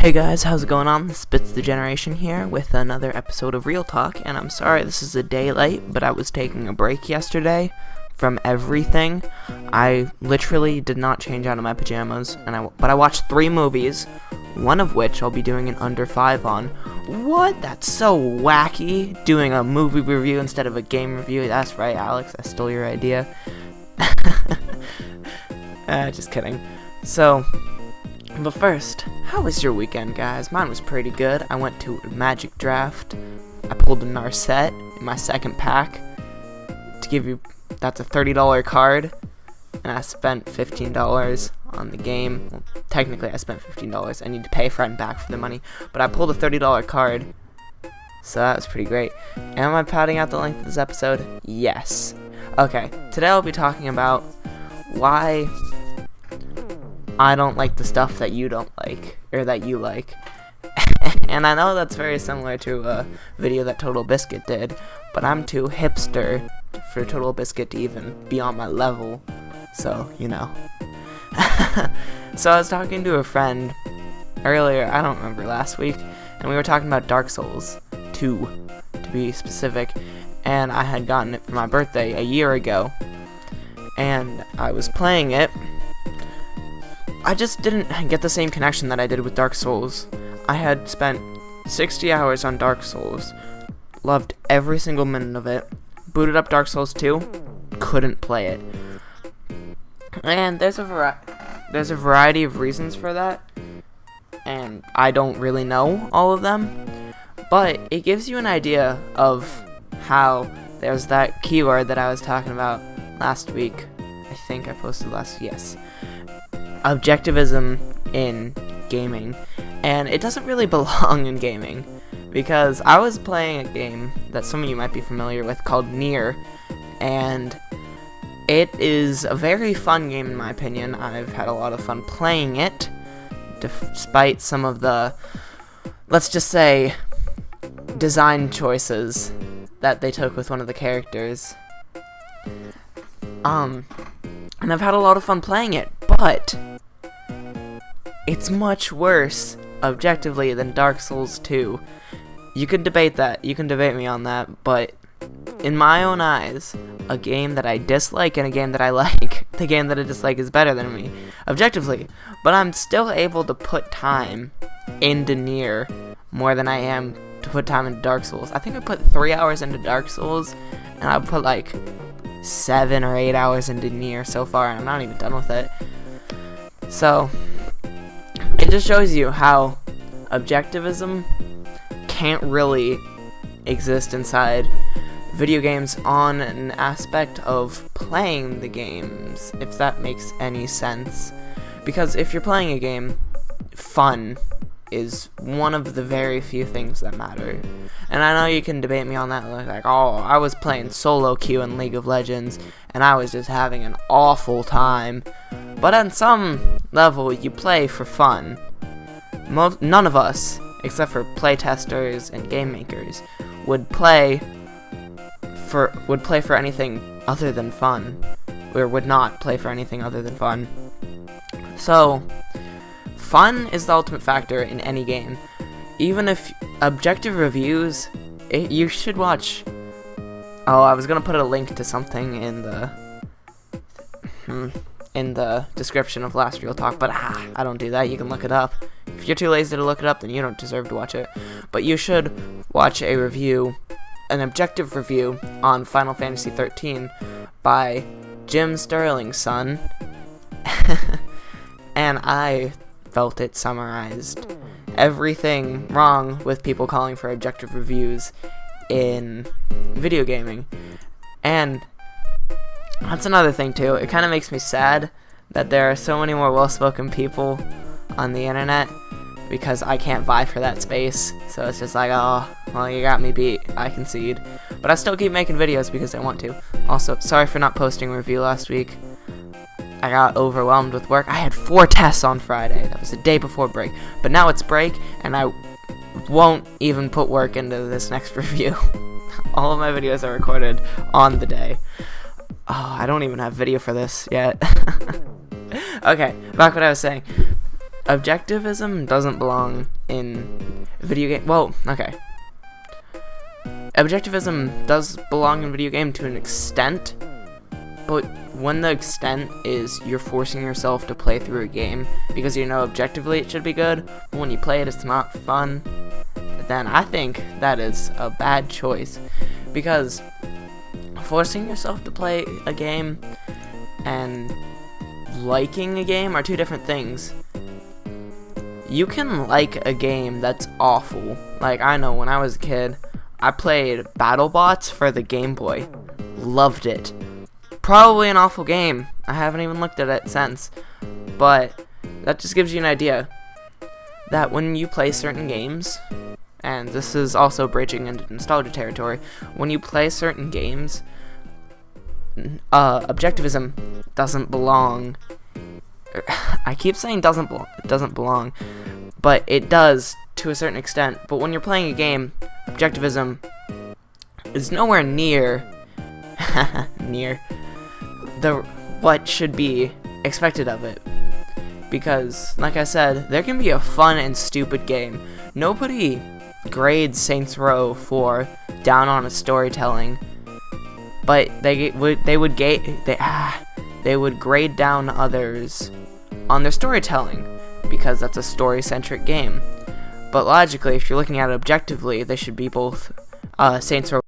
Hey guys, how's it going on? This is Bits the Generation here with another episode of Real Talk, and I'm sorry this is a day late, but I was taking a break yesterday from everything. I literally did not change out of my pajamas, but I watched 3 movies, one of which I'll be doing an under 5 on. What? That's so wacky, doing a movie review instead of a game review. That's right, Alex, I stole your idea. Just kidding. But first, how was your weekend, guys? Mine was pretty good. I went to a Magic Draft. I pulled a Narset in my second pack. To give you, that's a $30 card. And I spent $15 on the game. Well, technically, I spent $15. I need to pay a friend back for the money. But I pulled a $30 card. So that was pretty great. Am I padding out the length of this episode? Yes. Okay, today I'll be talking about why I don't like the stuff that you don't like, or that you like. And I know that's very similar to a video that Total Biscuit did, but I'm too hipster for Total Biscuit to even be on my level, so, you know. So I was talking to a friend earlier, I don't remember, last week, and we were talking about Dark Souls 2, to be specific, and I had gotten it for my birthday a year ago, and I was playing it. I just didn't get the same connection that I did with Dark Souls. I had spent 60 hours on Dark Souls, loved every single minute of it, booted up Dark Souls 2, couldn't play it. And there's a variety of reasons for that, and I don't really know all of them, but it gives you an idea of how there's that keyword that I was talking about last week. I think I posted yes. Objectivism in gaming, and it doesn't really belong in gaming, because I was playing a game that some of you might be familiar with called Nier, and it is a very fun game in my opinion. I've had a lot of fun playing it, despite some of the, let's just say, design choices that they took with one of the characters. And I've had a lot of fun playing it, but it's much worse, objectively, than Dark Souls 2. You can debate that, you can debate me on that, but in my own eyes, a game that I dislike and a game that I like, the game that I dislike is better than me, objectively, but I'm still able to put time into Nier more than I am to put time into Dark Souls. I think I put 3 hours into Dark Souls, and I put like 7 or 8 hours into Nier so far, and I'm not even done with it. So, it just shows you how objectivism can't really exist inside video games on an aspect of playing the games, if that makes any sense. Because if you're playing a game, fun is one of the very few things that matter. And I know you can debate me on that, like, oh, I was playing solo queue in League of Legends, and I was just having an awful time. But on some level, you play for fun. None of us, except for playtesters and game makers, would play for anything other than fun, or would not play for anything other than fun. So, fun is the ultimate factor in any game. Even if objective reviews, you should watch. Oh, I was gonna put a link to something in the description of last Real Talk, but I don't do that. You can look it up. If you're too lazy to look it up, then you don't deserve to watch it. But you should watch a review, an objective review on Final Fantasy 13 by Jim Sterling's son. And I felt it summarized everything wrong with people calling for objective reviews in video gaming. And that's another thing too. It kind of makes me sad that there are so many more well-spoken people on the internet, because I can't vie for that space. So it's just like, oh, well, you got me beat, I concede. But I still keep making videos because I want to. Also, sorry for not posting a review last week. I got overwhelmed with work. I had 4 tests on Friday. That was the day before break. But now it's break, and I won't even put work into this next review. All of my videos are recorded on the day. Oh, I don't even have video for this yet. Okay, back what I was saying. Objectivism doesn't belong in video game. Well, okay. Objectivism does belong in video game to an extent, but when the extent is you're forcing yourself to play through a game because you know objectively it should be good, but when you play it it's not fun, then I think that is a bad choice, because forcing yourself to play a game and liking a game are two different things. You can like a game that's awful. Like, I know when I was a kid, I played BattleBots for the Game Boy. Loved it. Probably an awful game. I haven't even looked at it since. But that just gives you an idea that when you play certain games, and this is also bridging into nostalgia territory, when you play certain games, objectivism doesn't belong. I keep saying doesn't belong, but it does to a certain extent. But when you're playing a game, objectivism is nowhere near what should be expected of it. Because, like I said, there can be a fun and stupid game. Nobody grades Saints Row for down on its storytelling, but they would grade down others on their storytelling because that's a story-centric game. But logically, if you're looking at it objectively, they should be both Saints Row